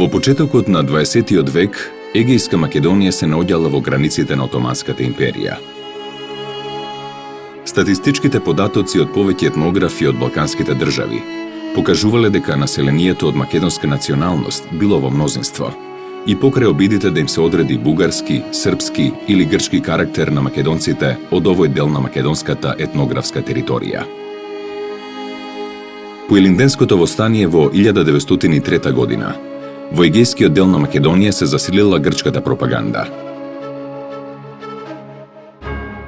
Во почетокот на 20. век, Егејска Македонија се наоѓала во границите на Отоманската империја. Статистичките податоци од повеќе етнографи од балканските држави покажувале дека населението од македонска националност било во мнозинство и покрај обидите да им се одреди бугарски, српски или грчки карактер на македонците од овој дел на македонската етнографска територија. По Илинденското востание во 1903 година, во егејскиот дел на Македонија се засилила грчката пропаганда.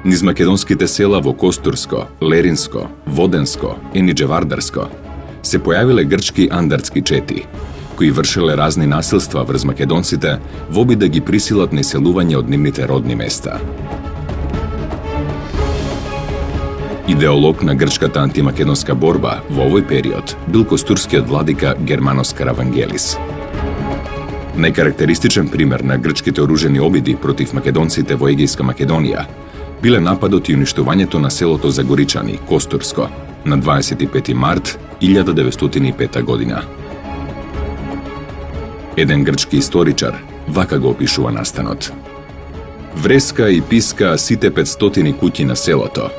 Низ македонските села во Костурско, Леринско, Воденско и Ниџевардарско се појавиле грчки андартски чети, кои вршеле разни насилства врз македонците во обид да ги присилат на иселување од нивните родни места. Идеолог на грчката антимакедонска борба во овој период бил костурскиот владика Германос Каравангелис. Најкарактеристичен пример на грчките оружени обиди против македонците во Егејска Македонија биле нападот и уништувањето на селото Загоричани, Костурско, на 25 март 1905 година. Еден грчки историчар вака го опишува настанот. Вреска и писка сите 500 куќи на селото.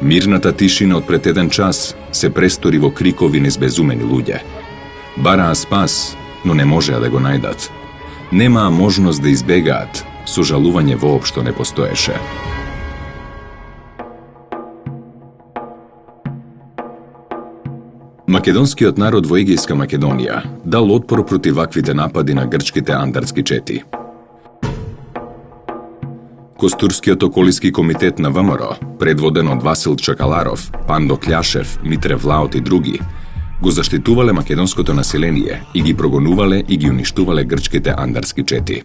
Мирната тишина од пред еден час се престори во крикови низ безумени луѓе. Бараа спас, но не можеа да го најдат. Немаа можност да избегаат, сожалување воопшто не постоеше. Македонскиот народ во Егејска Македонија дал отпор против ваквите напади на грчките андартски чети. Костурскиот околиски комитет на ВМРО, предводен од Васил Чакаларов, Пандо Кљашев, Митре Влаот и други, го заштитувале македонското население и ги прогонувале и ги уништувале грчките андартски чети.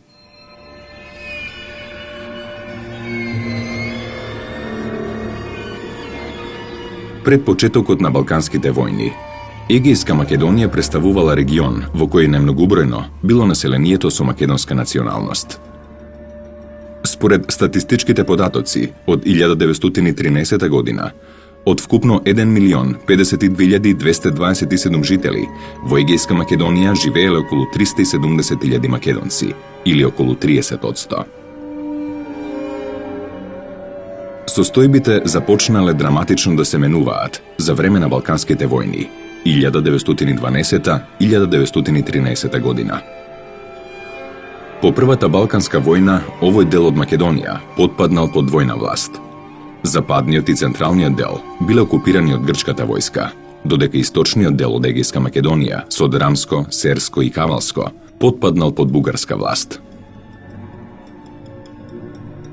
Пред почетокот на Балканските војни, Егејска Македонија представувала регион во кој најмногубројно било населението со македонска националност. Според статистичките податоци од 1913 година, од вкупно 1.052.227 жители, во Егејска Македонија живееле околу 370.000 македонци, или околу 30%. Состојбите започнале драматично да се менуваат за време на Балканските војни, 1912-1913 година. По Првата Балканска војна, овој дел од Македонија потпаднал под двојна власт. Западниот и централниот дел биле окупирани од грчката војска, додека источниот дел од Егејска Македонија со Драмско, Серско и Кавалско потпаднал под бугарска власт.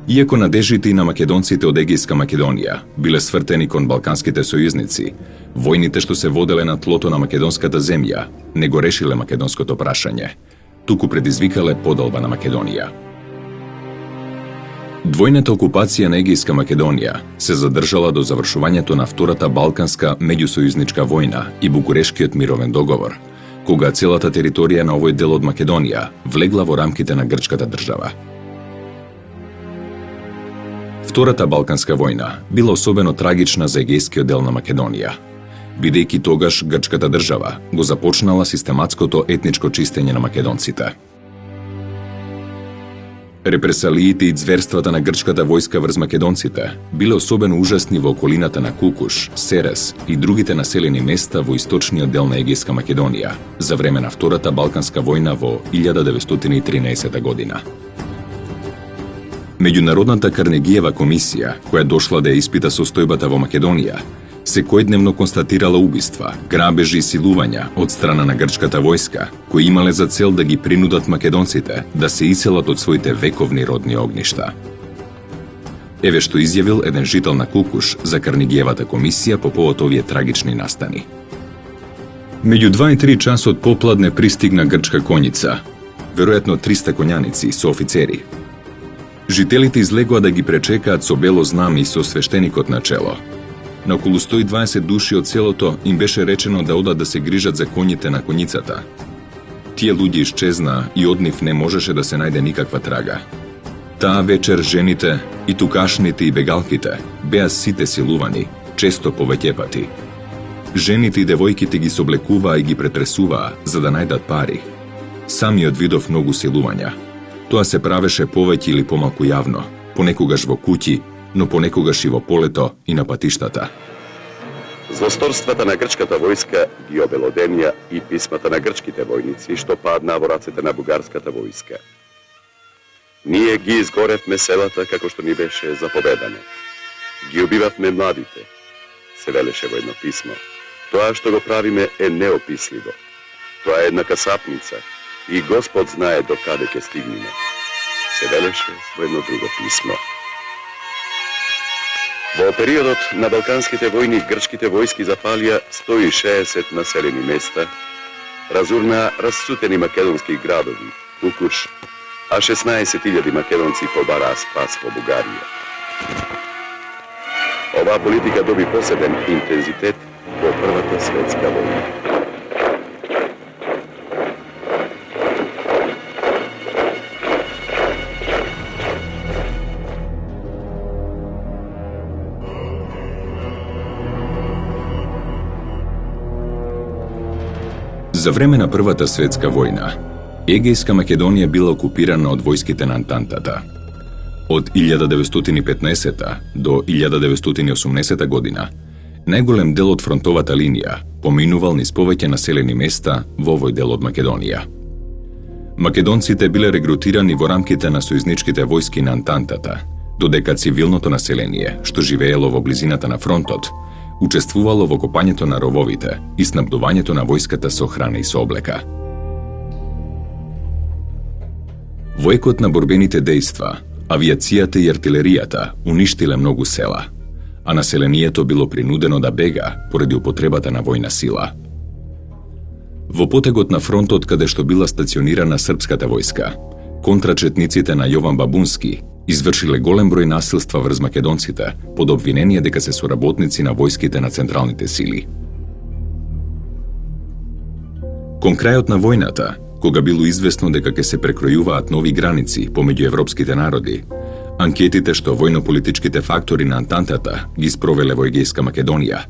Иако надежите и на македонците од Егејска Македонија биле свртени кон балканските сојузници, војните што се воделе на тлото на македонската земја не го решиле македонското прашање, туку предизвикале подолба на Македонија. Двојната окупација на Егејска Македонија се задржала до завршувањето на Втората Балканска меѓусојузничка војна и Букурешкиот мировен договор, кога целата територија на овој дел од Македонија влегла во рамките на грчката држава. Втората Балканска војна била особено трагична за егејскиот дел на Македонија, бидејќи тогаш грчката држава го започнала систематското етничко чистење на македонците. Репресалиите и зверствата на грчката војска врз македонците биле особено ужасни во околината на Кукуш, Серес и другите населени места во источниот дел на Егејска Македонија за време на Втората Балканска војна во 1913 година. Меѓународната Карнегиева комисија, која дошла да ја испита состојбата во Македонија, секојдневно констатирала убиства, грабежи и силувања од страна на грчката војска, кои имале за цел да ги принудат македонците да се иселат од своите вековни родни огништа. Еве што изјавил еден жител на Кукуш за Карнегиевата комисија по повод овие трагични настани. Меѓу 2 и 3 часот попладне пристигна грчка коњица, веројатно 300 коњаници со офицери. Жителите излегоа да ги пречекаат со бело знаме и со свештеникот на чело. На околу 120 души од селото им беше речено да одат да се грижат за коњите на коњицата. Тие луѓе исчезнаа и од нив не можеше да се најде никаква трага. Таа вечер жените, и тукашните и бегалките, беа сите силувани, често повеќе пати. Жените и девојките ги соблекуваа и ги претресуваа за да најдат пари. самиот видов многу силувања. Тоа се правеше повеќе или помалку јавно, понекогаш во куќи, но понекогаш и во полето и на патиштата. Злосторствата на грчката војска ги обелоденија и писмата на грчките војници што паднаа во рацете на бугарската војска. Ние ги изгоревме селата како што ни беше заповедано. Ги убивавме младите, се велеше во едно писмо. Тоа што го правиме е неописливо. Тоа е една касапница и Господ знае до каде ќе стигнеме, се велеше во едно друго писмо. Во периодот на Балканските војни грчките војски запалија 160 населени места, разурнаа расцутени македонски градови, Укуш, а 16.000 македонци побараа спас во Бугарија. Оваа политика доби посебен интензитет во Првата светска војна. За време на Првата светска војна, Егејска Македонија била окупирана од војските на Антантата. Од 1915 до 1918 година, најголем дел од фронтовата линија поминувал низ повеќе населени места во овој дел од Македонија. Македонците биле регрутирани во рамките на сојузничките војски на Антантата, додека цивилното население, што живеело во близината на фронтот, учествувало во копањето на рововите и снабдувањето на војската со храна и со облека. Во екот на борбените дејства, авиацијата и артилеријата уништиле многу села, а населението било принудено да бега поради употребата на војна сила. Во потегот на фронтот каде што била стационирана српската војска, контрачетниците на Јован Бабунски извршиле голем број насилства врз македонците под обвинение дека се соработници на војските на централните сили. Кон крајот на војната, кога било известно дека ќе се прекројуваат нови граници помеѓу европските народи, анкетите што војно-политичките фактори на Антантата ги спровеле во Егејска Македонија,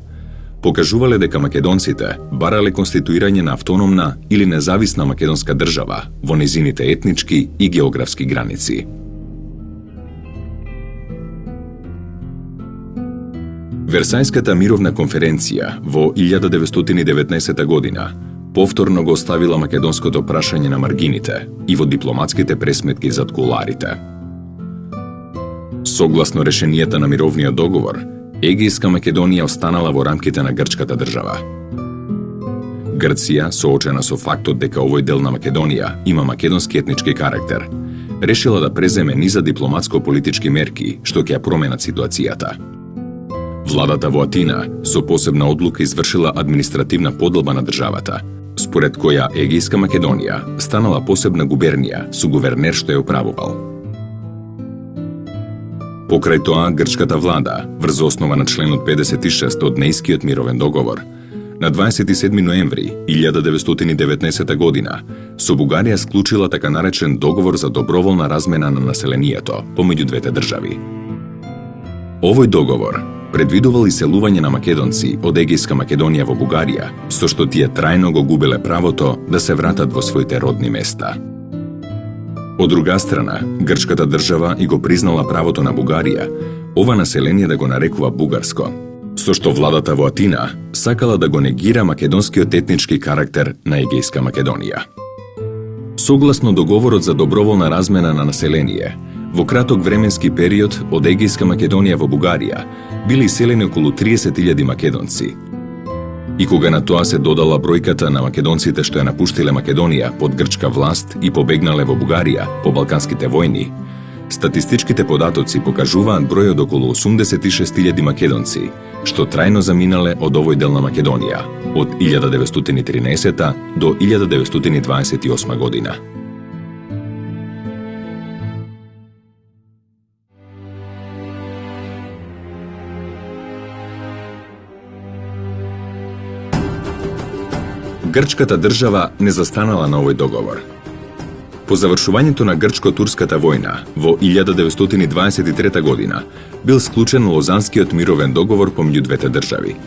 покажувале дека македонците барале конституирање на автономна или независна македонска држава во незините етнички и географски граници. Версајската мировна конференција во 1919 година повторно го оставила македонското прашање на маргините и во дипломатските пресметки зад куларите. Согласно решенијата на мировниот договор, Егејска Македонија останала во рамките на грчката држава. Грција, соочена со фактот дека овој дел на Македонија има македонски етнички карактер, решила да преземе низа дипломатско-политички мерки што ќе ја променат ситуацијата. Владата во Атина со посебна одлука извршила административна поделба на државата, според која Егејска Македонија станала посебна губернија со гувернер што ја управувал. Покрај тоа, грчката влада, врз основа на членот 56 од Нејскиот мировен договор, на 27 ноември 1919 година со Бугарија склучила така наречен договор за доброволна размена на населението помеѓу двете држави. Овој договор предвидувал иселување на македонци од Егејска Македонија во Бугарија, со што тие трајно го губеле правото да се вратат во своите родни места. Од друга страна, грчката држава и го признала правото на Бугарија, ова население да го нарекува бугарско, со што владата во Атина сакала да го негира македонскиот етнички карактер на Егејска Македонија. Согласно договорот за доброволна размена на население, во краток временски период од Егејска Македонија во Бугарија били иселени околу 30.000 македонци. И кога на тоа се додала бројката на македонците што ја напуштиле Македонија под грчка власт и побегнале во Бугарија по Балканските војни, статистичките податоци покажуваат број од околу 86.000 македонци, што трајно заминале од овој дел на Македонија од 1913 до 1928 година. Грчката држава не застанала на овој договор. По завршувањето на грчко-турската војна во 1923 година бил склучен Лозанскиот мировен договор помеѓу двете држави.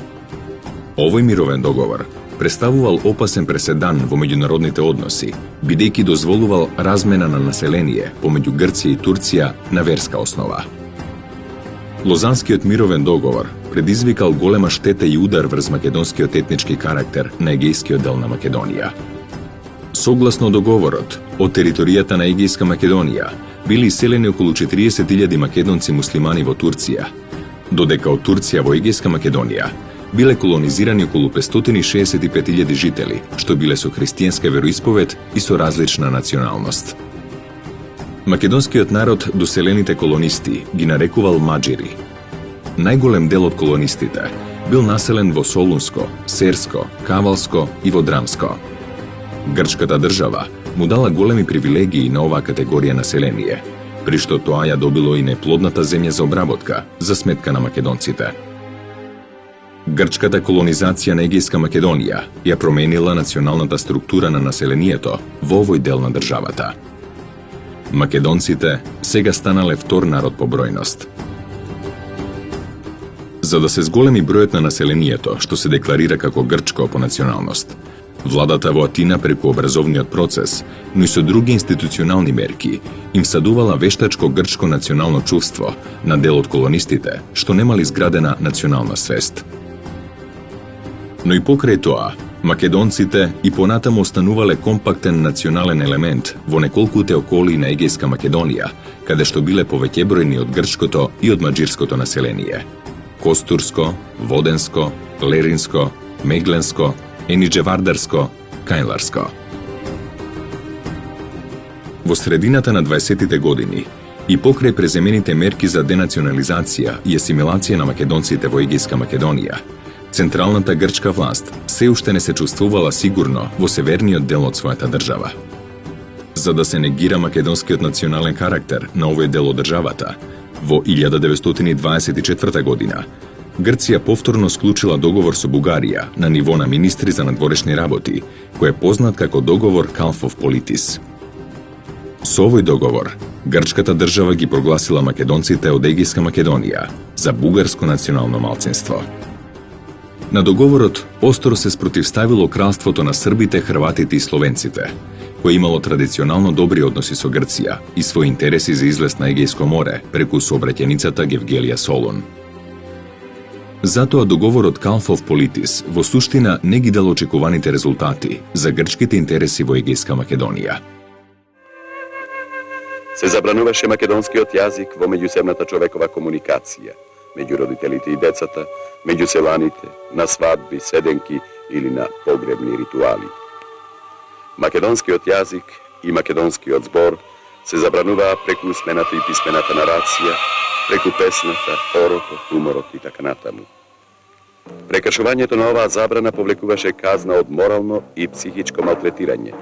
Овој мировен договор представувал опасен преседан во меѓународните односи, бидејќи дозволувал размена на население помеѓу Грција и Турција на верска основа. Лозанскиот мировен договор предизвикал голема штета и удар врз македонскиот етнички карактер на егејскиот дел на Македонија. Согласно договорот, од територијата на Егејска Македонија били иселени околу 40.000 македонци муслимани во Турција, додека од Турција во Егејска Македонија биле колонизирани околу 565.000 жители, што биле со христијанска вероисповед и со различна националност. Македонскиот народ доселените колонисти ги нарекувал маџири. Најголем дел од колонистите бил населен во Солунско, Серско, Кавалско и во Драмско. Грчката држава му дала големи привилегии на оваа категорија население, при што тоа ја добило и неплодната земја за обработка за сметка на македонците. Грчката колонизација на Егејска Македонија ја променила националната структура на населението во овој дел на државата. Македонците сега станале втор народ по бројност. За да се зголеми бројот на населението, што се декларира како грчко по националност, владата во Атина преку образовниот процес, но и со други институционални мерки, им всадувала вештачко грчко национално чувство на дел од колонистите, што немали изградена национална свест. Но и покрај тоа, македонците и понатаму останувале компактен национален елемент во неколкуте околии на Егејска Македонија, каде што биле повеќе бројни од грчкото и од маџирското население. Костурско, Воденско, Леринско, Мегленско, Ениџевардарско, Кајнларско. Во средината на 20-тите години и покрај преземените мерки за денационализација и асимилација на македонците во Егејска Македонија, централната грчка власт се уште не се чувствувала сигурно во северниот дел од својата држава. За да се негира македонскиот национален карактер на овој дел од државата, во 1924 година Грција повторно склучила договор со Бугарија на ниво на министри за надворешни работи, кој е познат како договор Калфов-Политис. Со овој договор, грчката држава ги прогласила македонците од Егејска Македонија за бугарско национално малцинство. На договорот остро се спротивставило кралството на србите, хрватите и словенците, кој имало традиционално добри односи со Грција и своји интереси за излез на Егејско море преку сообраќајницата Гевгелија Солун. Затоа договорот Калфов-Политис во суштина не ги дал очекуваните резултати за грчките интереси во Егејска Македонија. Се забрануваше македонскиот јазик во меѓусебната човекова комуникација, меѓу родителите и децата, меѓу селаните, на свадби, седенки или на погребни ритуали. Македонскиот јазик и македонскиот збор се забрануваа преку усмената и писмената нарација, преку песната, орото, уморот и така натаму. Прекршувањето на оваа забрана повлекуваше казна од морално и психичко малтретирање,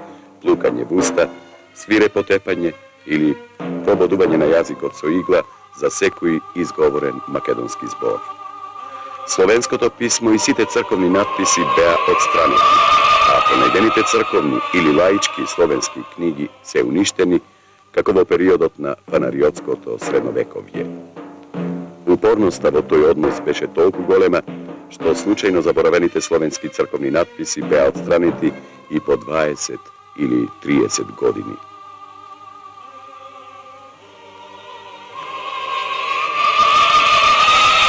плукање в уста, свирепо тепање или пободување на јазикот со игла за секој изговорен македонски збор. Словенското писмо и сите црковни надписи беа отстранети, а пронајдените црковни или лаички словенски книги се уништени, како во периодот на панариотското средновековје. Упорноста во тој однос беше толку голема, што случајно заборавените словенски црковни надписи беа отстранети и по 20 или 30 години.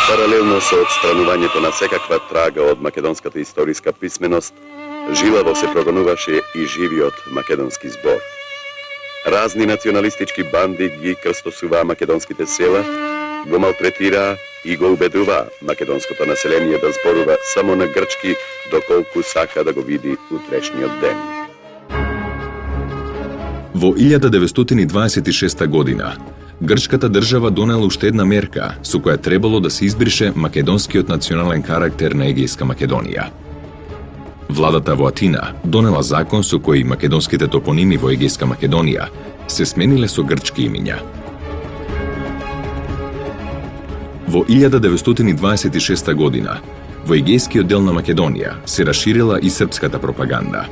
Паралелно со отстранувањето на секаква трага од македонската историска писменост, жилаво се прогонуваше и живиот македонски збор. Разни националистички банди ги крстосуваа македонските села, го малтретираа и го убедуваа македонското население да зборува само на грчки, доколку сака да го види утрешниот ден. Во 1926 година, грчката држава донела уште една мерка со која требало да се избрише македонскиот национален карактер на Егејска Македонија. Владата во Атина донела закон со кој македонските топоними во Егејска Македонија се смениле со грчки имиња. Во 1926 година, во егејскиот дел на Македонија се расширила и српската пропаганда.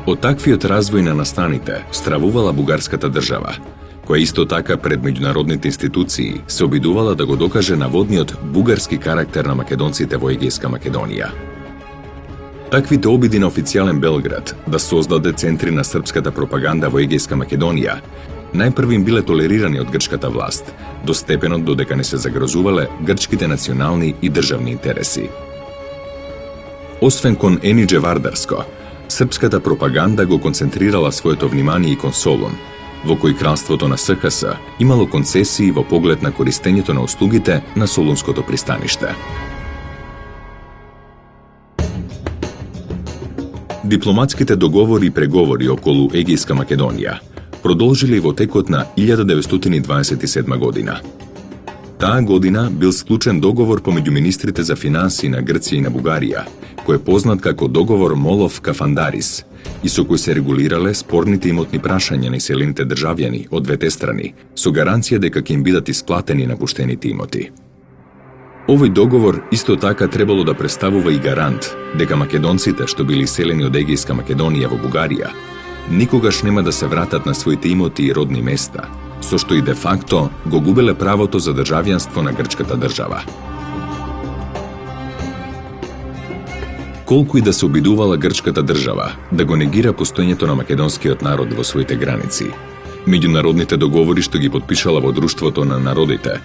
Од таквиот развој на настаните стравувала бугарската држава, која исто така пред меѓународните институции се обидувала да го докаже наводниот бугарски карактер на македонците во Егејска Македонија. Таквите обиди на официјален Белград да создаде центри на српската пропаганда во Егејска Македонија најпрви им биле толерирани од грчката власт, до степенот додека не се загрозувале грчките национални и државни интереси. Освен кон Енидже Вардарско, српската пропаганда го концентрирала своето внимание и кон Солун, во кој кралството на СХС имало концесии во поглед на користењето на услугите на Солунското пристаниште. Дипломатските договори и преговори околу Егејска Македонија продолжиле во текот на 1927 година. Таа година бил склучен договор помеѓу министрите за финансии на Грција и на Бугарија, кој е познат како договор Молов-Кафандарис, и со кој се регулирале спорните имотни прашања на иселените државјани од двете страни, со гаранција дека ќе им бидат исплатени напуштените имоти. Овој договор исто така требало да представува и гарант дека македонците што били иселени од Егејска Македонија во Бугарија никогаш нема да се вратат на своите имоти и родни места, со што и де факто го губеле правото за државјанство на грчката држава. Колку и да се обидувала грчката држава да го негира постоењето на македонскиот народ во своите граници, меѓународните договори што ги подпишала во Друштвото на народите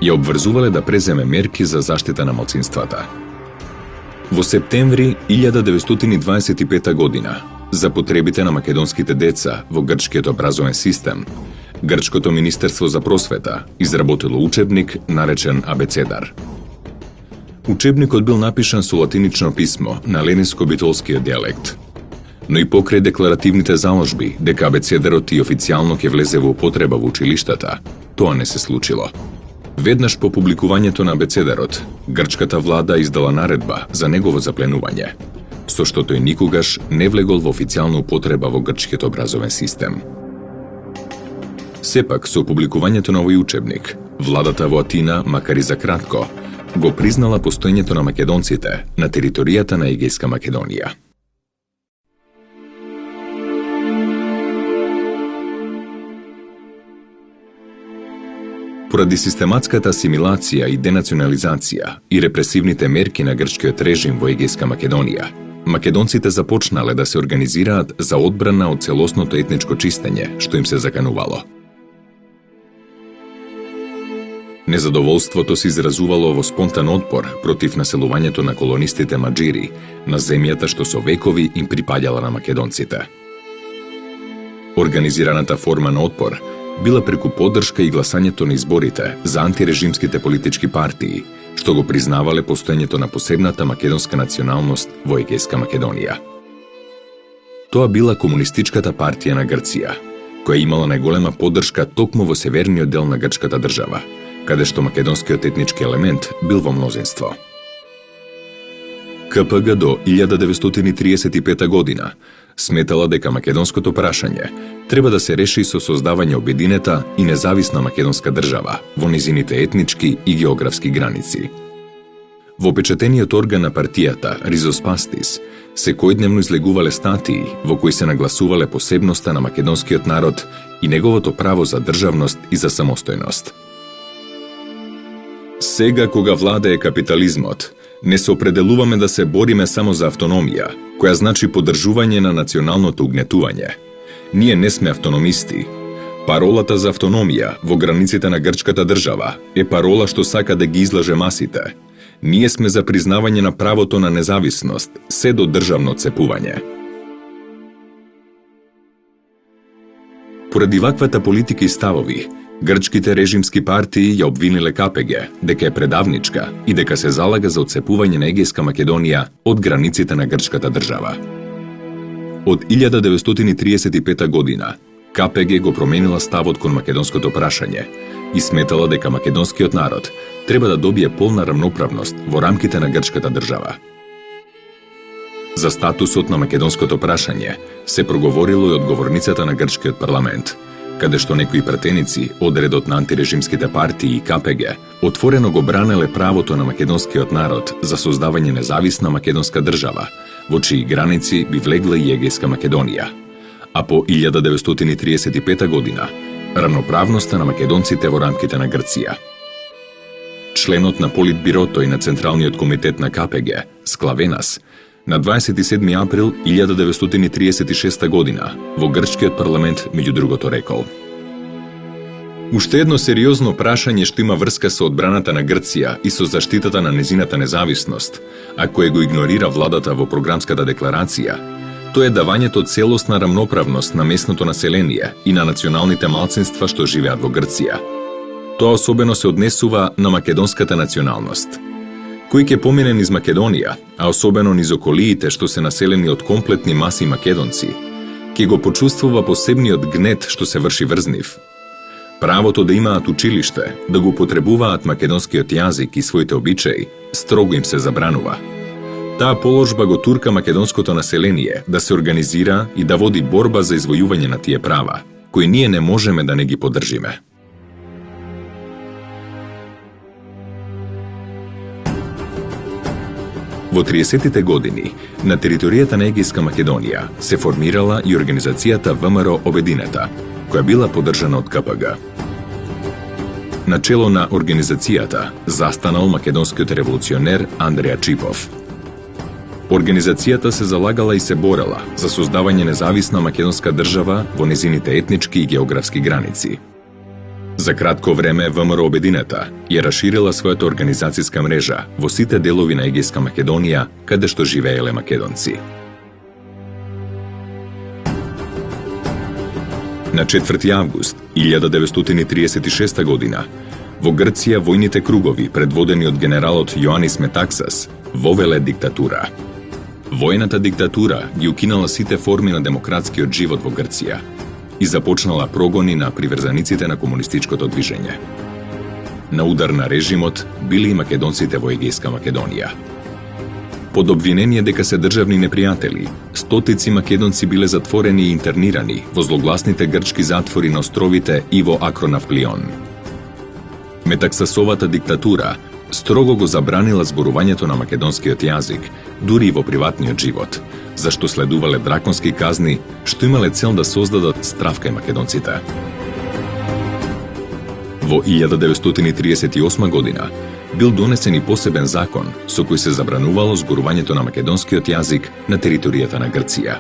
ја обврзувале да преземе мерки за заштита на малцинствата. Во септември 1925 година, за потребите на македонските деца во грчкиот образовен систем, Грчкото министерство за просвета изработило учебник наречен Абецедар. Учебникот бил напишан со латинично писмо на ленинско-битолскиот дијалект. Но и покрај декларативните заложби дека абецедарот и официјално ќе влезе во употреба во училиштата, тоа не се случило. Веднаш по публикувањето на абецедарот, грчката влада издала наредба за негово запленување, со што тој никогаш не влегол во официјална употреба во грчкиот образовен систем. Сепак, со публикувањето на овој учебник, владата во Атина, макар и за кратко, го признала постоењето на македонците на територијата на Егејска Македонија. Поради систематската асимилација и денационализација и репресивните мерки на грчкиот режим во Егејска Македонија, македонците започнале да се организираат за одбрана од целосното етничко чистење што им се заканувало. Незадоволството се изразувало во спонтан отпор против населувањето на колонистите маџири на земјата што со векови им припаѓала на македонците. Организираната форма на отпор била преку поддршка и гласањето на изборите за антирежимските политички партии, што го признавале постоењето на посебната македонска националност во Егејска Македонија. Тоа била Комунистичката партија на Грција, која имала најголема поддршка токму во северниот дел на грчката држава, каде што македонскиот етнички елемент бил во мнозинство. КПГ до 1935 година сметала дека македонското прашање треба да се реши со создавање обединета и независна македонска држава во низините етнички и географски граници. Во печатениот орган на партијата Ризоспастис секојдневно излегувале статии во кои се нагласувале посебноста на македонскиот народ и неговото право за државност и за самостојност. Сега кога владее капитализмот, не се определуваме да се бориме само за автономија, која значи поддржување на националното угнетување. Ние не сме автономисти. Паролата за автономија во границите на грчката држава е парола што сака да ги излаже масите. Ние сме за признавање на правото на независност, се до државно цепување. Поради ваквата политика и ставови, грчките режимски партии ја обвиниле КПГ дека е предавничка и дека се залага за отцепување на Егејска Македонија од границите на грчката држава. Од 1935 година КПГ го променила ставот кон македонското прашање и сметала дека македонскиот народ треба да добие полна рамноправност во рамките на грчката држава. За статусот на македонското прашање се проговорило и од говорницата на грчкиот парламент, каде што некои пратеници од редот на антирежимските партии и КПГ отворено го бранеле правото на македонскиот народ за создавање независна македонска држава, во чии граници би влегла и Егејска Македонија. А по 1935 година, равноправноста на македонците во рамките на Грција. Членот на Политбирото и на Централниот комитет на КПГ, Склавенас, На 27. април 1936 година, во грчкиот парламент меѓу другото рекол: уште едно сериозно прашање што има врска со одбраната на Грција и со заштитата на незината независност, а кое го игнорира владата во програмската декларација, тоа е давањето целосна рамноправност на местното население и на националните малцинства што живеат во Грција. Тоа особено се однесува на македонската националност. Кој ќе помине низ Македонија, а особено низ околиите што се населени од комплетни маси македонци, ќе го почувствува посебниот гнет што се врши врз нив. Правото да имаат училиште, да го потребуваат македонскиот јазик и своите обичаи, строго им се забранува. Таа положба го турка македонското население да се организира и да води борба за извојување на тие права, кои ние не можеме да не ги поддржиме. Во 30-тите години, на територијата на Егејска Македонија се формирала и организацијата ВМРО Обединета, која била поддржана од КПГ. Начело на организацијата застанал македонскиот револуционер Андреја Чипов. Организацијата се залагала и се борела за создавање независна македонска држава во незините етнички и географски граници. За кратко време ВМРО Обединета ја расширила својата организацијска мрежа во сите делови на Егејска Македонија каде што живееле македонци. На 4 август 1936 година во Грција војните кругови, предводени од генералот Јоанис Метаксас, вовеле диктатура. Војната диктатура ги укинала сите форми на демократскиот живот во Грција и започнала прогони на приврзаниците на комунистичкото движење. На удар на режимот били и македонците во Егејска Македонија. Под обвинение дека се државни непријатели, стотици македонци биле затворени и интернирани во злогласните грчки затвори на островите и во Акронавклион. Метаксасовата диктатура строго го забранила зборувањето на македонскиот јазик, дури и во приватниот живот, зашто следувале драконски казни што имале цел да создадат страв кај македонците. Во 1938 година бил донесен и посебен закон со кој се забранувало зборувањето на македонскиот јазик на територијата на Грција.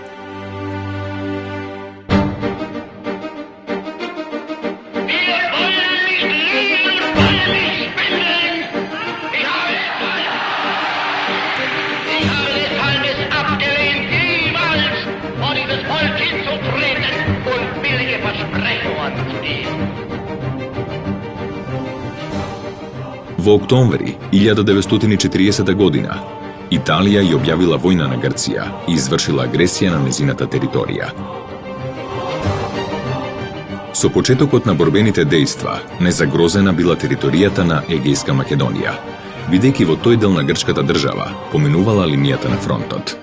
Во октомври 1940 година Италија ја објавила војна на Грција и извршила агресија на незината територија. Со почетокот на борбените дејства, незагрозена била територијата на Егејска Македонија, бидејќи во тој дел на грчката држава поминувала линијата на фронтот.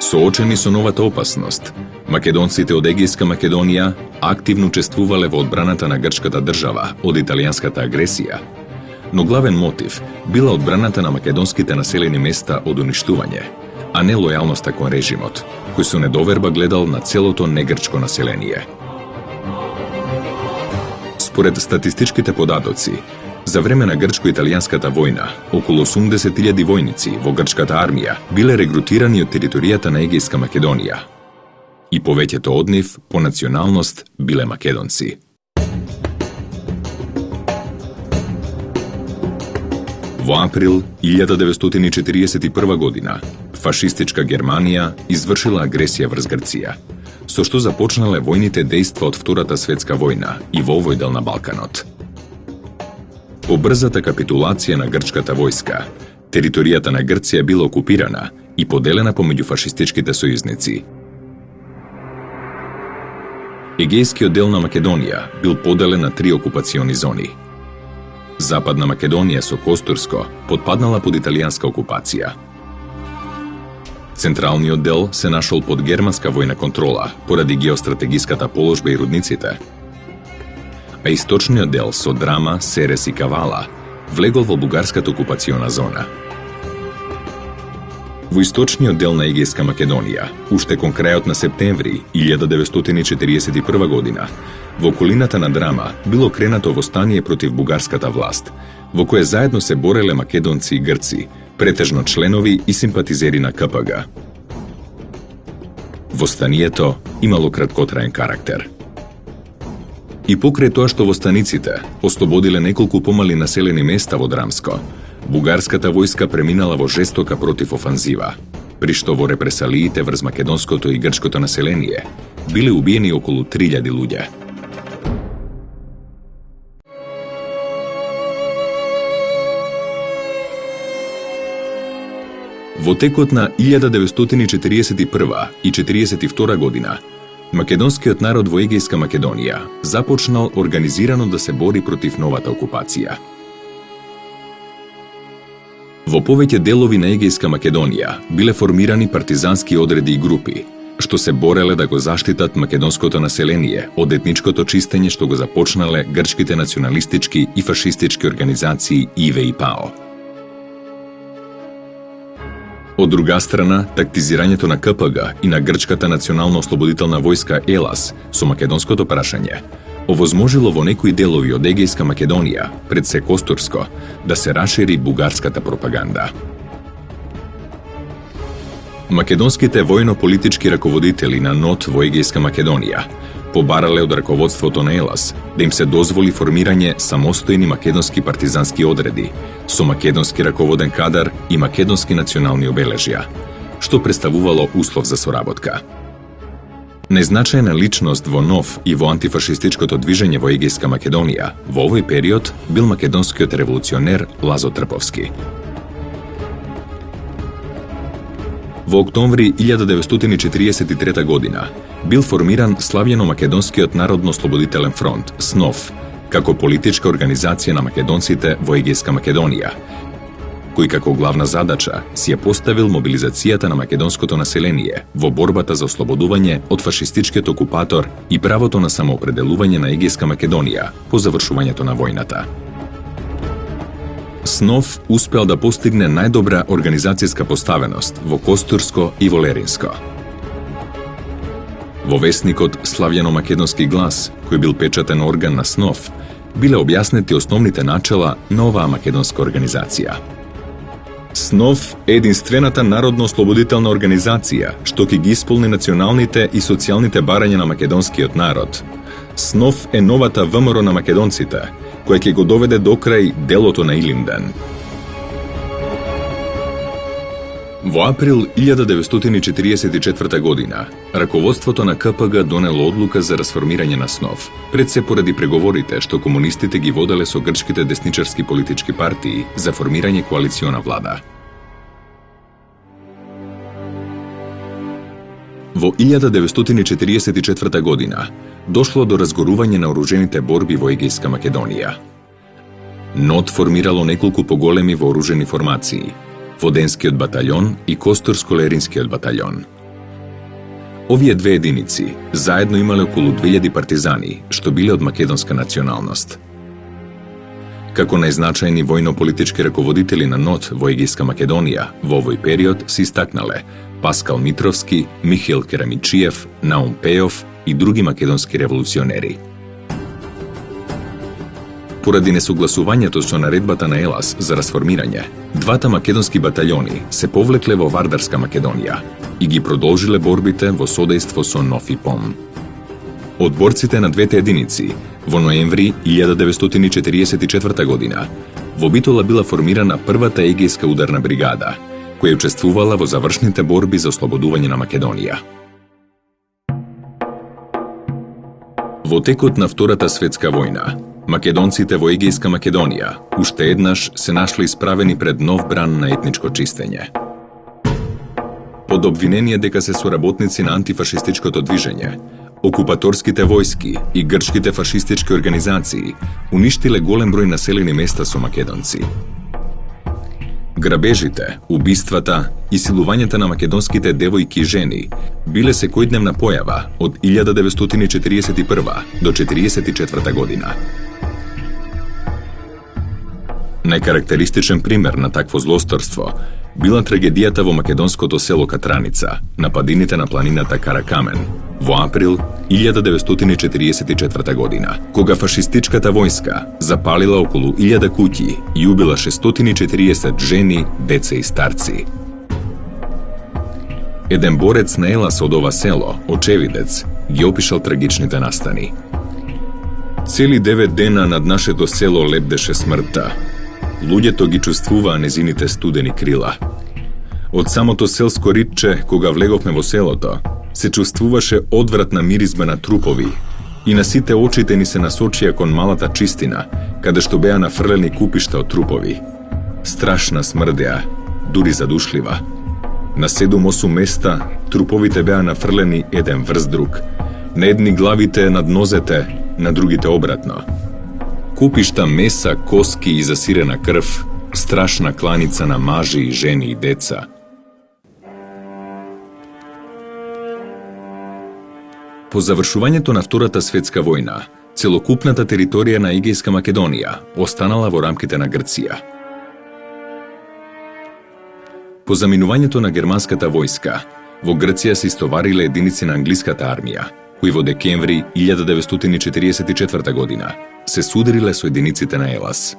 Соочени со новата опасност, македонците од Егејска Македонија активно учествувале во одбраната на грчката држава од италијанската агресија, но главен мотив била одбраната на македонските населени места од уништување, а не лојалноста кон режимот, кој со недоверба гледал на целото негрчко население. Според статистичките податоци, за време на грчко-италијанската војна, околу 80.000 војници во грчката армија биле регрутирани од територијата на Егејска Македонија, и повеќето од нив по националност биле македонци. Во април 1941 година фашистичка Германија извршила агресија врз Грција, со што започнале војните дејства од Втората светска војна и во овој дел на Балканот. По брзата капитулација на грчката војска, територијата на Грција била окупирана и поделена помеѓу фашистичките сојузници. Егејскиот дел на Македонија бил поделен на 3 окупациони зони. Западна Македонија со Костурско потпаднала под италијанска окупација. Централниот дел се нашол под германска војна контрола поради геостратегиската положба и рудниците, а источниот дел со Драма, Серес и Кавала влегол во бугарската окупациона зона. Во источниот дел на Егејска Македонија, уште кон крајот на септември 1941 година, во околината на Драма било кренато востание против бугарската власт, во кое заедно се бореле македонци и грци, претежно членови и симпатизери на КПГ. Востанието имало краткотраен карактер. И покрај тоа што востаниците ослободиле неколку помали населени места во Драмско, бугарската војска преминала во жестока противофанзива, при што во репресалиите врз македонското и грчкото население биле убиени околу 3000 луѓе. Во текот на 1941 и 1942 година, македонскиот народ во Егејска Македонија започнал организирано да се бори против новата окупација. Во повеќе делови на Егејска Македонија биле формирани партизански одреди и групи, што се бореле да го заштитат македонското население од етничкото чистење што го започнале грчките националистички и фашистички организации ИВЕ и ПАО. Од друга страна, тактизирањето на КПГ и на Грчката национално-ослободителна војска ЕЛАС со македонското прашање овозможило во некои делови од Егејска Македонија, пред се Костурско, да се расшири бугарската пропаганда. Македонските војно-политички раководители на НОТ во Егејска Македонија побарале од раководството на ЕЛАС да им се дозволи формирање самостојни македонски партизански одреди со македонски раководен кадар и македонски национални обележја, што представувало услов за соработка. Најзначајна личност во НОВ и во антифашистичкото движење во Егејска Македонија во овој период бил македонскиот револуционер Лазо Трповски. Во октомври 1943 година бил формиран Славјено-македонскиот народно-ослободителен фронт, СНОФ, како политичка организација на македонците во Егејска Македонија, кој како главна задача си ја поставил мобилизацијата на македонското население во борбата за ослободување од фашистичкиот окупатор и правото на самоопределување на Егејска Македонија по завршувањето на војната. СНОВ успеал да постигне најдобра организацијска поставеност во Костурско и во Леринско. Во весникот Славјано-македонски глас, кој бил печатен орган на СНОВ, биле објаснети основните начела на оваа македонска организација. СНОВ е единствената народно-ослободителна организација што ќе ги исполни националните и социјалните барања на македонскиот народ. СНОВ е новата ВМРО на македонците, која ќе го доведе до крај делото на Илинден. Во април 1944 година, раководството на КПГ донело одлука за расформирање на СНОВ, пред се поради преговорите што комунистите ги воделе со грчките десничарски политички партии за формирање коалициона влада. Во 1944 година дошло до разгорување на оружените борби во Егејска Македонија. НОТ формирало неколку поголеми вооружени формации – Воденскиот батаљон и Костурско-Леринскиот батаљон. Овие две единици заедно имале околу 2000 партизани, што биле од македонска националност. Како најзначајни војно-политички раководители на НОТ во Егејска Македонија во овој период се истакнале Паскал Митровски, Михаил Керамичиев, Наум Пејов и други македонски револуционери. Поради несогласувањето со наредбата на ЕЛАС за расформирање, двата македонски батаљони се повлекле во Вардарска Македонија и ги продолжиле борбите во содејство со НОФ и ПОМ. Од борците на двете единици, во ноември 1944 година, во Битола била формирана првата егејска ударна бригада, која учествувала во завршните борби за ослободување на Македонија. Во текот на Втората светска војна, македонците во Егејска Македонија уште еднаш се нашле исправени пред нов бран на етничко чистење. Под обвинение дека се соработници на антифашистичкото движење, окупаторските војски и грчките фашистички организации уништиле голем број населени места со македонци. Грабежите, убиствата и силувањата на македонските девојки и жени биле секојдневна појава од 1941 до 1944 година. Најкарактеристичен пример на такво злосторство била трагедијата во македонското село Катраница, на падините на планината Каракамен, во април 1944 година, кога фашистичката војска запалила околу 1000 куќи и убила 640 жени, деца и старци. Еден борец на Елас од ова село, очевидец, ги опишал трагичните настани. Цели 9 дена над нашето село лебдеше смртта. Луѓето ги чувствуваа незините студени крила. Од самото селско ритче, кога влеговме во селото, се чувствуваше одвратна миризма на трупови и на сите очите ни се насочија кон малата чистина, каде што беа нафрлени купишта од трупови. Страшна смрдеа, дури задушлива. На 7-8 места труповите беа нафрлени еден врз друг. На едни главите над нозете, на другите обратно. Купишта меса, коски и засирена крв, страшна кланица на мажи, жени и деца. По завршувањето на Втората светска војна, целокупната територија на Егејска Македонија останала во рамките на Грција. По заминувањето на германската војска, во Грција се истовариле единици на англиската армија, кои во декември 1944 година се судариле со единиците на Елас.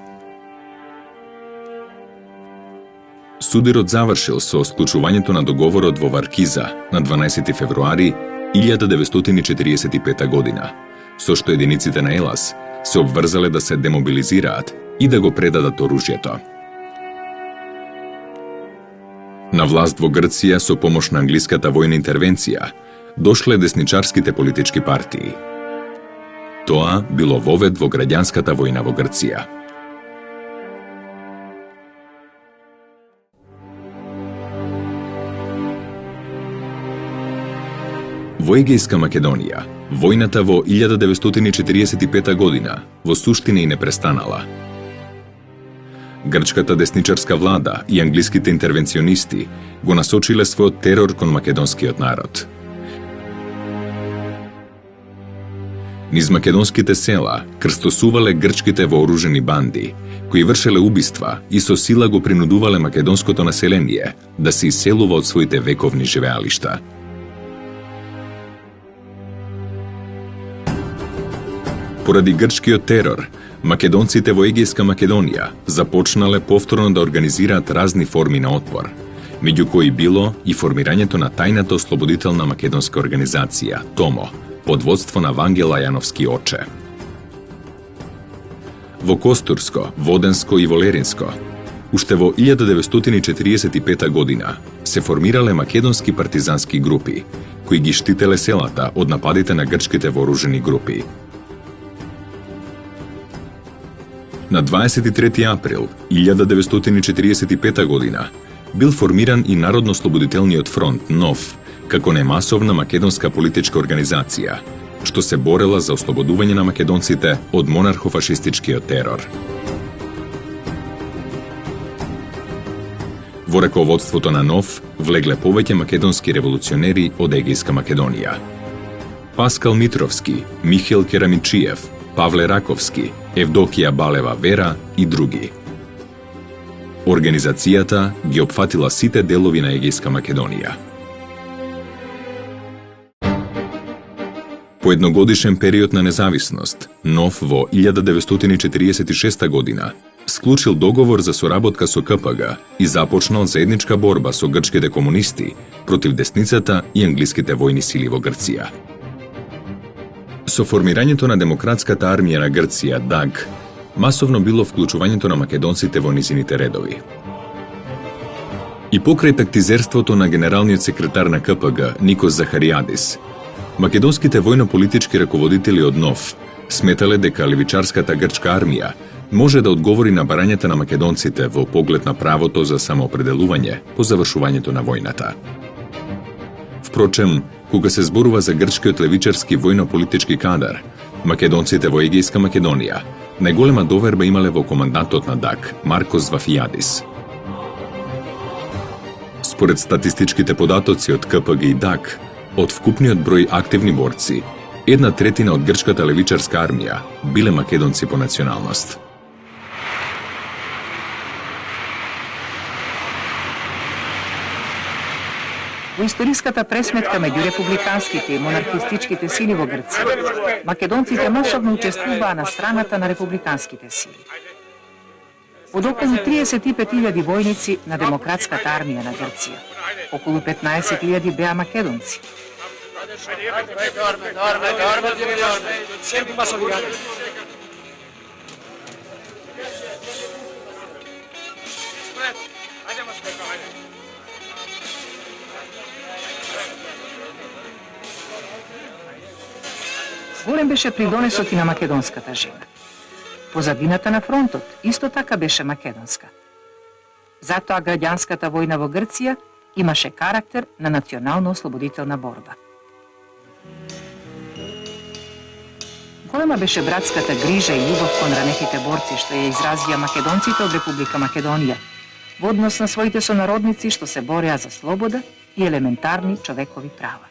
Сударот завршил со склучувањето на договорот во Варкиза на 12 февруари 1945 година, со што единиците на Елас се обврзале да се демобилизираат и да го предадат оружјето. На власт во Грција со помош на англиската војна интервенција дошле десничарските политички партии. Тоа било вовед во граѓанската војна во Грција. Во Егејска Македонија, војната во 1945 година во суштина и не престанала. Грчката десничарска влада и англиските интервенционисти го насочиле својот терор кон македонскиот народ. Низ македонските села крстосувале грчките вооружени банди, кои вршеле убиства и со сила го принудувале македонското население да се иселува од своите вековни живеалишта. Поради грчкиот терор, македонците во Егејска Македонија започнале повторно да организираат разни форми на отпор, меѓу кои било и формирањето на тајната ослободителна македонска организација, ТОМО, под водство на Вангел Лајановски оче. Во Костурско, Воденско и Волеринско, уште во 1945 година, се формирале македонски партизански групи, кои ги штителе селата од нападите на грчките вооружени групи. На 23 април 1945 година бил формиран и Народно-слободителниот фронт НОФ, како немасовна македонска политичка организација, што се борела за ослободување на македонците од монархофашистичкиот терор. Во раководството на НОФ влегле повеќе македонски револуционери од Егејска Македонија. Паскал Митровски, Михаил Керамичиев, Павле Раковски, Евдокија Балева Вера и други. Организацијата ги опфатила сите делови на Егејска Македонија. По едногодишен период на независност, НОФ во 1946 година склучил договор за соработка со КПГ и започнал заедничка борба со грчките комунисти против десницата и англиските војни сили во Грција. Со формирањето на Демократската армија на Грција, ДАГ, масовно било вклучувањето на македонците во низините редови. И покрај тактизерството на генералниот секретар на КПГ Никос Захаријадис, македонските војно-политички раководители од НОФ сметале дека левичарската грчка армија може да одговори на барањата на македонците во поглед на правото за самоопределување по завршувањето на војната. Впрочем, кога се зборува за грчкиот левичарски војно-политички кадар, македонците во Егејска Македонија најголема доверба имале во командантот на ДАГ, Маркос Вафијадис. Според статистичките податоци од КПГ и ДАГ, од вкупниот број активни борци, 1/3 од грчката левичарска армија биле македонци по националност. Во историската пресметка меѓу републиканските и монархистичките сили во Грција, македонците масовно учествуваа на страната на републиканските сили. Од околу 35.000 војници на демократската армија на Грција, околу 15.000 беа македонци. Голем беше придонесот и на македонската жена. Позадината на фронтот исто така беше македонска. Затоа граѓанската војна во Грција имаше карактер на национално-ослободителна борба. Голема беше братската грижа и љубов кон ранетите борци што ја изразија македонците од Република Македонија во однос на своите сонародници што се бореа за слобода и елементарни човекови права.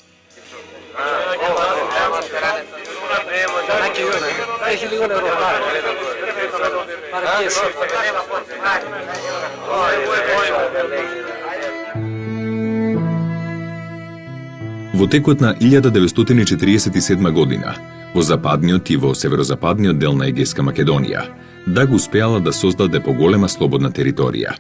Во текот на 1947 година, во западниот и во северозападниот дел на Егејска Македонија, Даг успеала да создаде поголема слободна територија.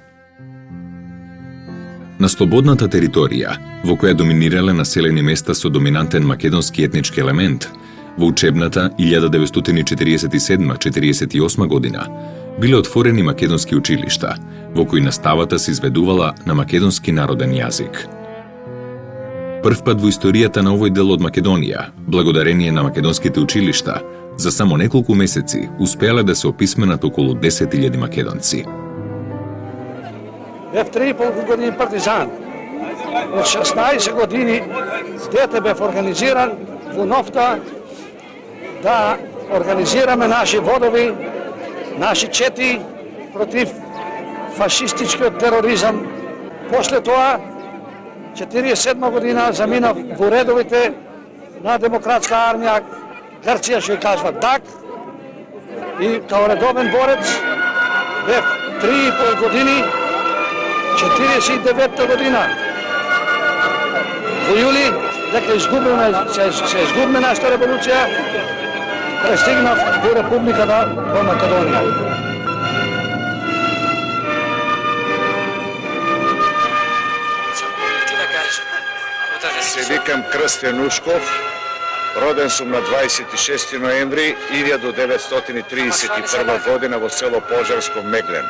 На слободната територија, во која доминирале населени места со доминантен македонски етнички елемент, во учебната 1947-48 година биле отворени македонски училишта, во кои наставата се изведувала на македонски народен јазик. Првпат во историјата на овој дел од Македонија, благодарение на македонските училишта, за само неколку месеци успеале да се описменат околу 10.000 македонци. Бев 3,5 години партизан. Од 16 години дете бев организиран во Новта да организираме наши водови, наши чети против фашистичкиот тероризам. После тоа, 47 година заминав во редовите на демократска армија Грција, што ја кажува ДАК, и као редовен борец бев 3,5 години, 49 година. Во јули, дека се изгубне нашата револуција, пристигнав во Републиката во Македонија. Се викам Крстен Ушков, роден сум на 26 ноември 1931 година во село Пожарско, Меглен.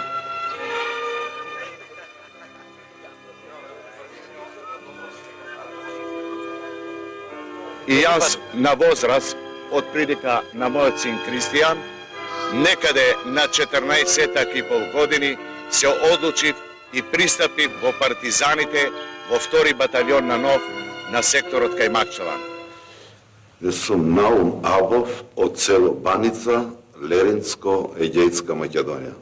И јас на возраст, од прилика на мојот син Кристијан, некаде на 14,5 години се одлучив и пристапив во партизаните во 2 баталјон на Нов на секторот кај Макчеван. Јас сум Наум Абов од село Баница, Леринско, Егејска Македонија.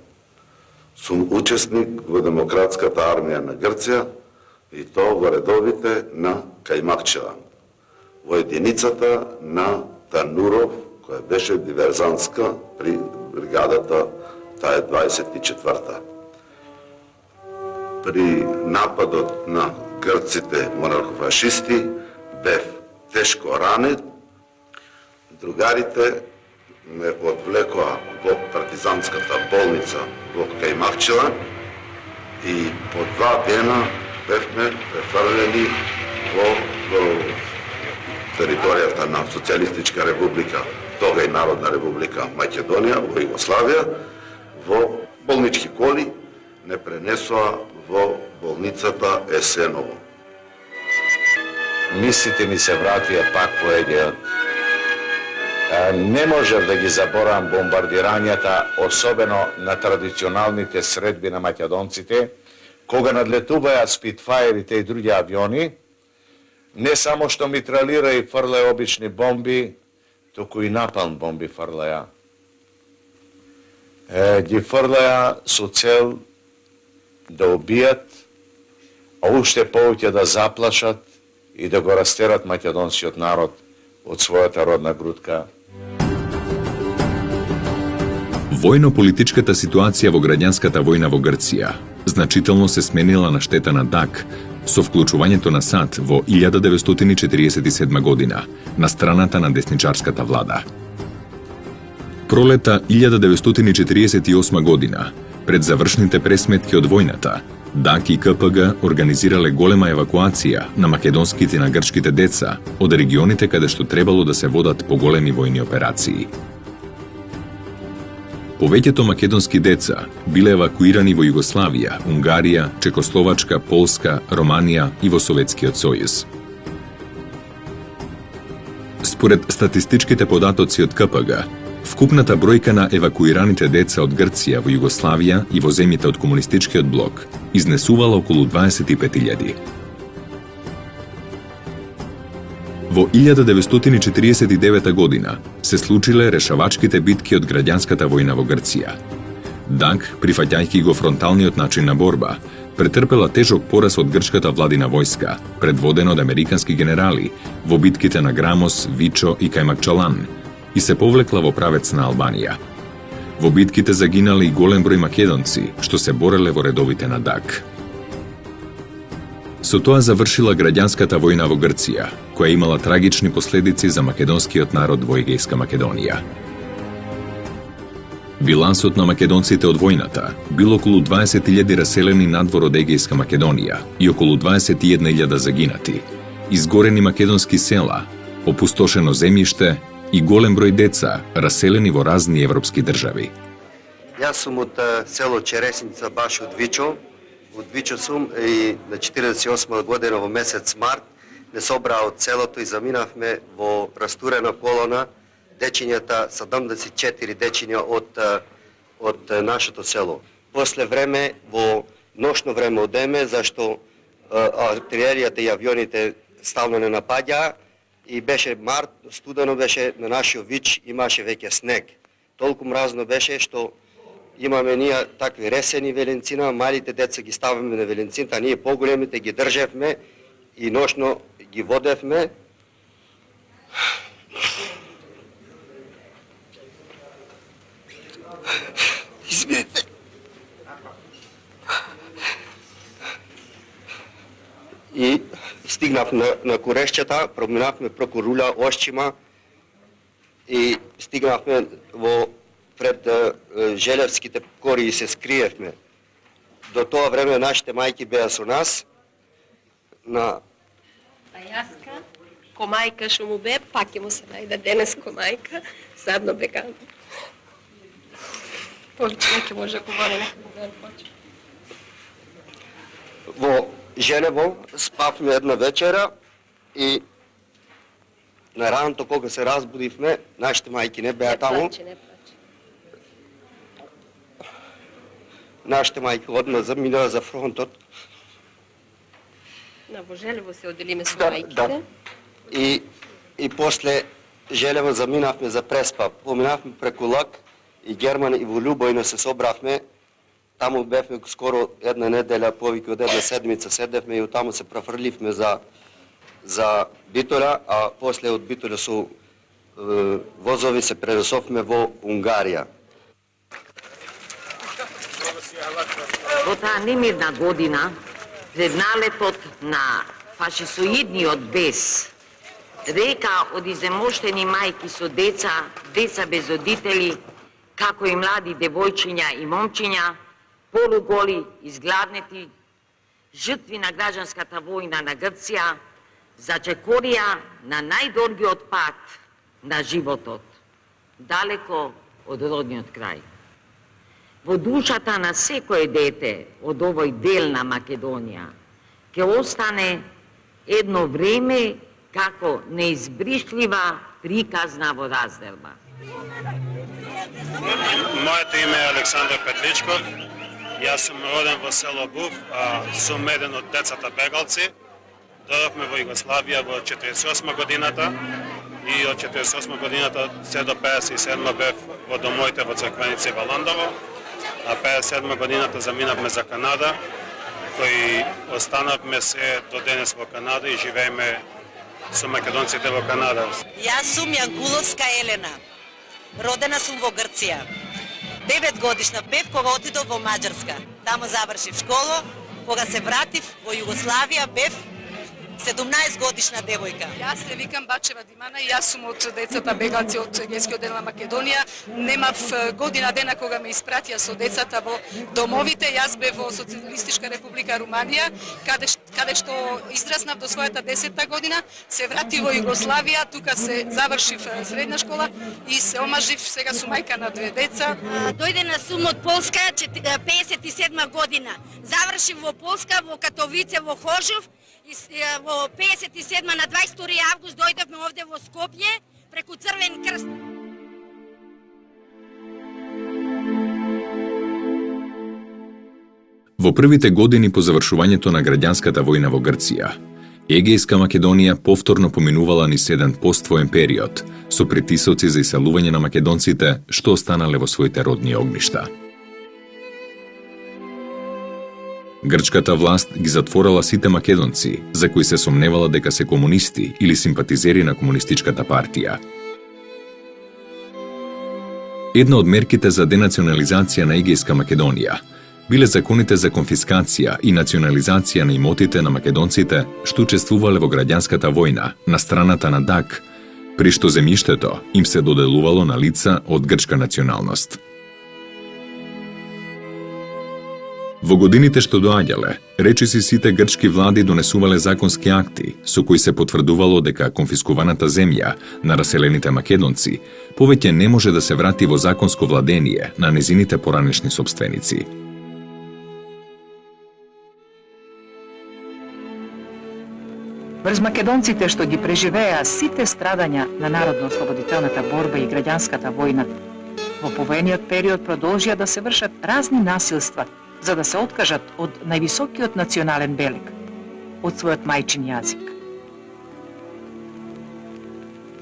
Сум учесник во демократската армија на Грција и тоа во редовите на Кајмакчеван, во единицата на Тануров, која беше диверзантска при бригадата, таа е 24-та. При нападот на грците монархофашисти бев тешко ранет. Другарите ме одвлекоа во партизанската болница во Кајмакчеван и по 2 дена бевме префрлени во територијата на Социјалистичка република, тога и Народна република Македонија, во Југославија, во болнички коли не пренесоа во болницата Есеново. Мислите ми се вратија пак во Егејот. Не можев да ги заборавам бомбардирањата, особено на традиционалните средби на македонците, кога надлетуваја спитфаерите и други авиони, не само што митралира и фрлаја обични бомби, туку и напалм бомби фрлаја. Ги фрлаја со цел да убијат, а уште повеќе да заплашат и да го растерат македонскиот народ од својата родна грудка. Војно-политичката ситуација во граѓанската војна во Грција значително се сменила на штета на Даг, со вклучувањето на САД во 1947 година на страната на десничарската влада. Пролета 1948 година, пред завршните пресметки од војната, ДАК и КПГ организирале голема евакуација на македонските и на грчките деца од регионите каде што требало да се водат поголеми војни операции. Повеќето македонски деца биле евакуирани во Југославија, Унгарија, Чекословачка, Полска, Романија и во Советскиот сојуз. Според статистичките податоци од КПГ, вкупната бројка на евакуираните деца од Грција во Југославија и во земјите од комунистичкиот блок изнесувала околу 25.000. Во 1949 година се случиле решавачките битки од граѓанската војна во Грција. ДАК, прифаќајќи го фронталниот начин на борба, претрпела тежок пораз од грчката владина војска, предводена од американски генерали во битките на Грамос, Вичо и Кајмакчалан, и се повлекла во правец на Албанија. Во битките загинале и голем број македонци, што се бореле во редовите на ДАК. Со тоа завршила граѓанската војна во Грција, која имала трагични последици за македонскиот народ во Егејска Македонија. Билансот на македонците од војната бил околу 20.000 раселени надвор од Егејска Македонија и околу 21.000 загинати, изгорени македонски села, опустошено земјиште и голем број деца раселени во разни европски држави. Јас сум од село Чересница, баш од Вичо. Од Вичо сум и на 48 година во месец март не собраа од селото и заминавме во растурена колона дечињата, 74 дечиња од нашето село. После време, во ношно време одеме, зашто артилеријата и авионите стално не напаѓаа и беше март, студено беше на нашиот Вич, имаше веќе снег. Толку мразно беше што имаме ние такви ресени веленцина, малите деца ги ставаме на веленцината, а ние поголемите ги држевме и ношно ги водевме. Извинете. И стигнав на Корешчата, проминавме преку Руля, Ошчима и стигнавме во пред Желевските кори и се скриевме. До тоа време нашите мајки беа со нас. На Јаска, комајка што му бе, пак ќе му се најде денес комајка, задно бегано. Повеќе не ќе може говори, нека го почне. Во Женево спавме една вечера и на раното кога се разбудивме, нашите мајки не беа таму. Нашите мајки одма заминаа за фронтот. Во Желево се оделиме со мајките. Да. И после Желево заминавме за Преспа. Поминавме преку Лак и Герман и во Љубојно се собравме. Таму бевме скоро една неделја, повеќе од една седмица седевме и од таму се префрливме за Битоля, а после од Битоля со возови се пренесовме во Унгарија. Во таа немирна година, пред налетот на фашисоидниот бес, река од иземоштени мајки со деца, деца без родители, како и млади девојчиња и момчиња, полуголи, изгладнети, жртви на граѓанската војна на Грција, зачекорија на најдолгиот пат на животот, далеко од родниот крај. Во душата на секој дете од овој дел на Македонија ќе остане едно време како неизбришлива приказна во разделба. Моето име е Александар Петличков. Јас сум роден во село Був, сум еден од децата бегалци. Дојдовме во Југославија во 48 годината и од 48 годината се до 57 бев во домовите во Црквеница и Валандово, а 57 годината заминавме за Канада, кои останавме се до денес во Канада и живееме со македонците во Канада. Јас сум Јанкуловска Елена. Родена сум во Грција. 9 годишна бев кога отидов во Маđарска. Таму завршив школа Кога се вратив во Југославија, бев 17 годишна девојка. Јас се викам Бачева Димана и јас сум од децата бегалци од Егејскиот дел на Македонија. Немав година дена кога ме испратија со децата во домовите. Јас бев во Социјалистичка република Руманија, каде што израснав до својата 10-та година, се вратив во Југославија, тука се завршив средна школа и се омажив, сега сум мајка на 2 деца. Дојдена сум од Полска 57 година. Завршив во Полска, во Катовице, во Хожов. Во 57 на 22 август дојдовме овде во Скопје преку Црвен крст. Во првите години по завршувањето на граѓанската војна во Грција, Егејска Македонија повторно поминувала низ еден поствоен период со притисоци за иселување на македонците што останале во своите родни огништа. Грчката власт ги затворала сите македонци за кои се сомневала дека се комунисти или симпатизери на комунистичката партија. Една од мерките за денационализација на Егејска Македонија биле законите за конфискација и национализација на имотите на македонците што учествувале во граѓанската војна на страната на ДАК, при што земјиштето им се доделувало на лица од грчка националност. Во годините што доаѓале, речиси сите грчки влади донесувале законски акти со кои се потврдувало дека конфискуваната земја на раселените македонци повеќе не може да се врати во законско владение на незините поранешни сопственици. Врз македонците што ги преживеа сите страдања на народно-ослободителната борба и граѓанската војна, во повојниот период продолжија да се вршат разни насилства за да се откажат од највисокиот национален белег, од својот мајчин јазик.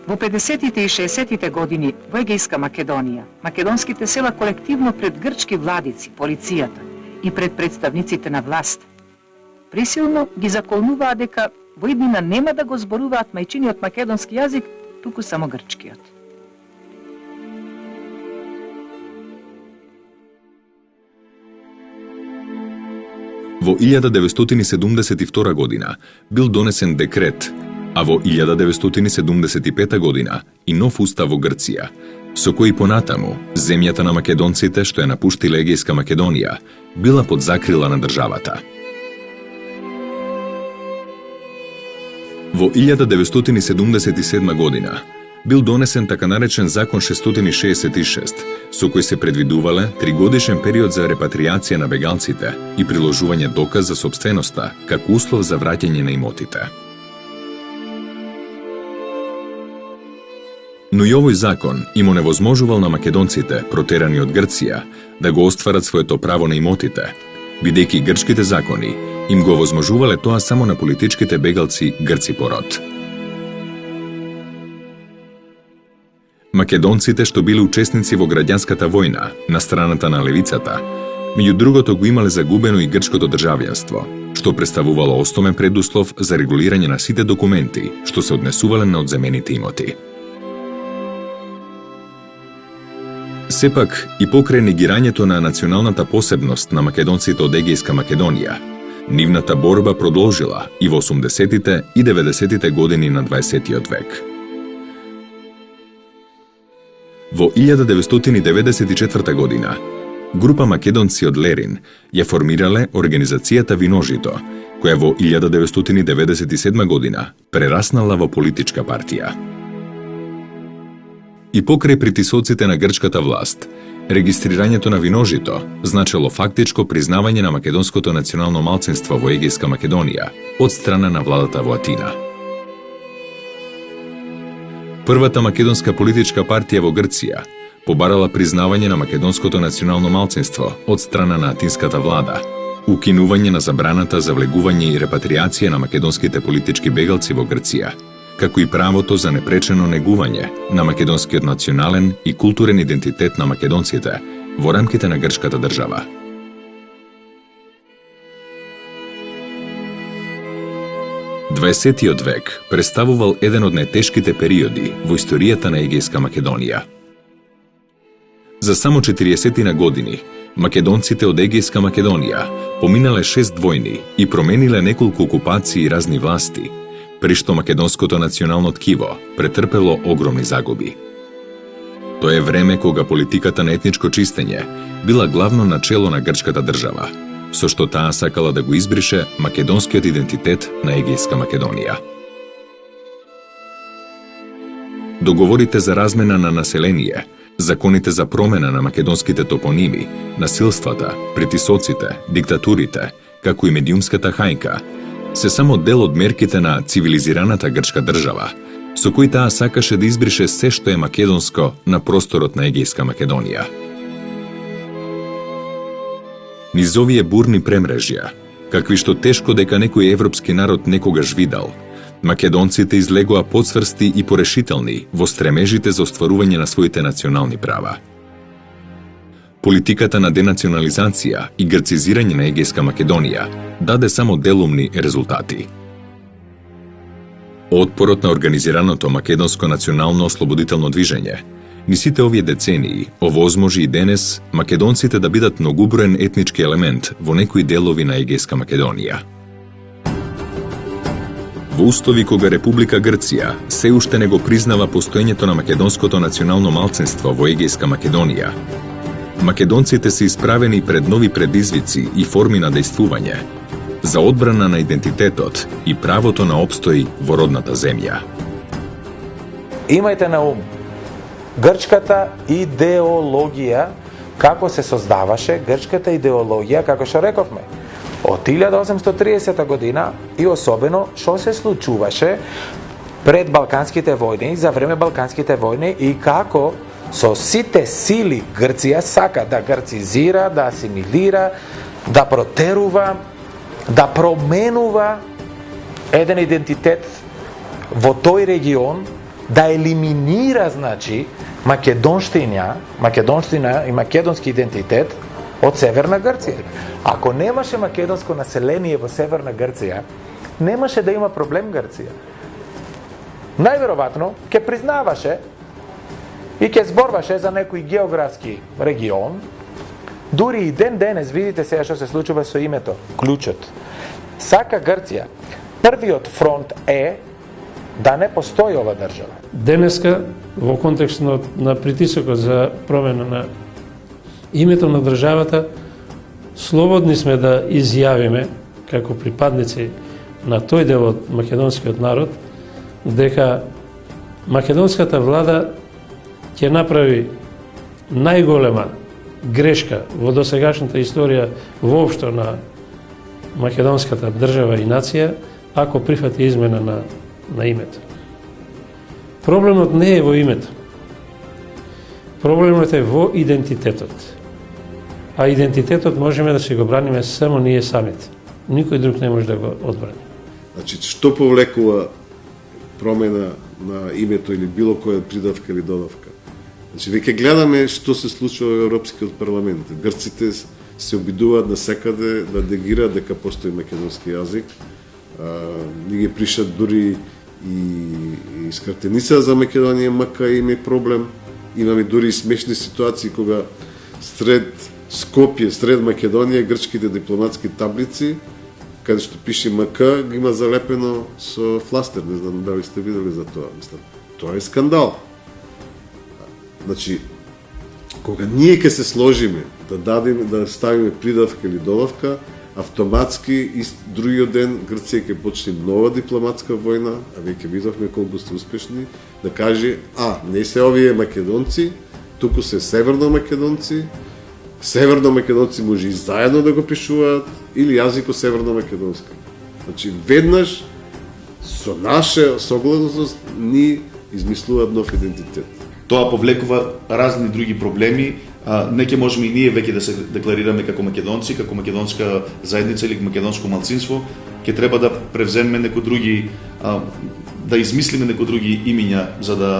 Во 50-тите и 60-тите години во Егејска Македонија, македонските села колективно пред грчки владици, полицијата и пред представниците на власт, присилно ги заколнуваа дека во иднина нема да го зборуваат мајчиниот македонски јазик, туку само грчкиот. Во 1972 година бил донесен декрет, а во 1975 година и нов устав во Грција, со кој понатаму земјата на македонците што ја напуштила Егејска Македонија била под закрила на државата. Во 1977 година бил донесен така наречен Закон 666, со кој се предвидувале 3-годишен период за репатријација на бегалците и приложување доказ за сопственоста како услов за враќање на имотите. Но и овој закон им оневозможувал на македонците, протерани од Грција, да го остварат своето право на имотите, бидејќи грчките закони им го овозможувале тоа само на политичките бегалци грци по род. Македонците што биле учесници во граѓанската војна на страната на левицата, меѓу другото го имале загубено и грчкото државјанство, што представувало основен предуслов за регулирање на сите документи што се однесувале на одземените имоти. Сепак, и покрај негирањето на националната посебност на македонците од Егејска Македонија, нивната борба продолжила и во 80-тите и 90-тите години на 20-тиот век. Во 1994 година, група македонци од Лерин ја формирале организацијата Виножито, која во 1997 година прераснала во политичка партија. И покрај притисоците на грчката власт, регистрирањето на Виножито значело фактичко признавање на македонското национално малцинство во Егејска Македонија од страна на владата во Атина. Првата македонска политичка партија во Грција побарала признавање на македонското национално малцинство од страна на атинската влада, укинување на забраната за влегување и репатријација на македонските политички бегалци во Грција, како и правото за непречено негување на македонскиот национален и културен идентитет на македонците во рамките на грчката држава. Дваесеттиот век представувал еден од најтешките периоди во историјата на Егејска Македонија. За само 40 години Македонците од Егејска Македонија поминале 6 војни и промениле неколку окупации и разни власти, при што македонското национално ткиво претрпело огромни загуби. Тоа е време кога политиката на етничко чистење била главно начело на грчката држава, со што таа сакала да го избрише македонскиот идентитет на Егејска Македонија. Договорите за размена на население, законите за промена на македонските топоними, насилствата, притисоците, диктатурите, како и медиумската хајка, се само дел од мерките на цивилизираната грчка држава, со кои таа сакаше да избрише се што е македонско на просторот на Егејска Македонија. Низ овие бурни премрежја, какви што тешко дека некој европски народ некогаш видал, македонците излегоа подсврсти и порешителни во стремежите за остварување на своите национални права. Политиката на денационализација и грцизирање на Егејска Македонија даде само делумни резултати. Отпорот на организираното македонско национално ослободително движење ни сите овие децении овозможи и денес македонците да бидат многуброен етнички елемент во некои делови на Егејска Македонија. Во устови кога Република Грција се уште не го признава постоењето на македонското национално малцинство во Егејска Македонија, македонците се исправени пред нови предизвици и форми на дејствување за одбрана на идентитетот и правото на опстој во родната земја. Имајте на ум, грчката идеологија, како се создаваше грчката идеологија, како што рековме, од 1830 година и особено што се случуваше пред Балканските војни, за време Балканските војни и како со сите сили Грција сака да грцизира, да асимилира, да протерува, да променува еден идентитет во тој регион, да елиминира, значи, македонштина и македонски идентитет од Северна Грција. Ако немаше македонско население во Северна Грција, немаше да има проблем Грција. Најверојатно ќе признаваше и ќе зборваше за некој географски регион. Дури и ден денес, видите сега што се случува со името, клучот. Сака Грција, првиот фронт е да не постои ова држава. Денеска, во контекст на притисокот за промена на името на државата, слободни сме да изјавиме, како припадници на тој дел од македонскиот народ, дека македонската влада ќе направи најголема грешка во досегашната историја воопшто на македонската држава и нација, ако прифати измена на името. Проблемот не е во името. Проблемот е во идентитетот. А идентитетот можеме да си го браниме само ние самите. Никој друг не може да го одбрани. Значи, што повлекува промена на името или било која придавка или додавка? Значи, веќе гледаме што се случува во Европскиот парламент. Грците се обидуваат насекаде да негираат дека постои македонски јазик. Ни ги пришат дури и скратеница за Македонија, мака има проблем. Имаме дури и смешни ситуации кога сред Скопје, сред Македонија, грчките дипломатски таблици, каде што пише МК, ги има залепено со фластер. Не знам дали сте видели за тоа. Мислам, тоа е скандал. Значи, кога ние ќе се сложиме да ставиме придавка или додавка, автоматски другиот ден Грција ќе почне нова дипломатска војна, а веќе видовме колку сте успешни, да каже, не се овие македонци, туку се северно-македонци, северно-македонци може и заедно да го пишуваат, или јазико северно-македонски. Значи, веднаш со наша согласност ни измислуваат нов идентитет. Тоа повлекува разни други проблеми. Не ќе можеме и ние веќе да се декларираме како македонци, како македонска заедница или македонско малцинство. Ќе треба да превземе некои други, да измислиме некои други имиња за да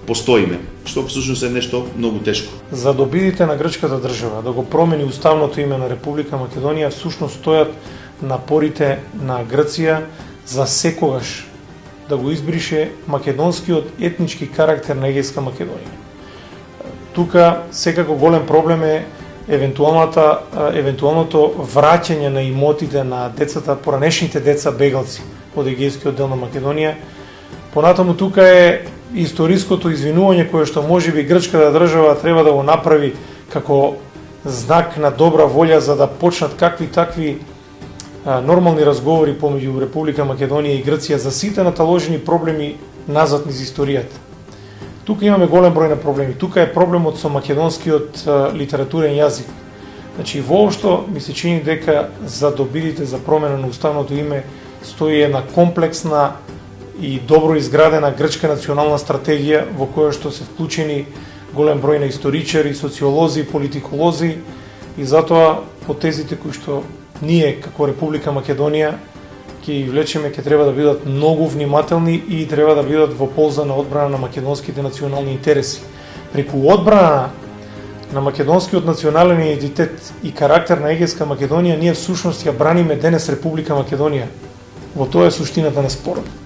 постоиме, што всушност е нешто многу тешко. За добидите на грчката држава да го промени уставното име на Република Македонија, всушност стојат напорите на Грција за секогаш да го избрише македонскиот етнички карактер на Егејска Македонија. Тука секако голем проблем е евентуалното враќање на имотите на децата, поранешните деца бегалци од Егејскиот дел на Македонија. Понатаму тука е историското извинување кое што можеби грчката држава треба да го направи како знак на добра волја за да почнат какви такви нормални разговори помеѓу Република Македонија и Грција за сите наталожени проблеми назад низ историјата. Тука имаме голем број на проблеми. Тука е проблемот со македонскиот литературен јазик. Значи, воопшто ми се чини дека за добидите за промена на уставното име стои една комплексна и добро изградена грчка национална стратегија во која што се вклучени голем број на историчари, социолози, политиколози и затоа потезите кои што ние како Република Македонија ќе ги влечеме ќе треба да бидат многу внимателни и треба да бидат во полза на одбрана на македонските национални интереси. Преку одбрана на македонскиот национален идентитет и карактер на Егејска Македонија ние всушност ја браниме денес Република Македонија. Во тоа е суштината на спорот.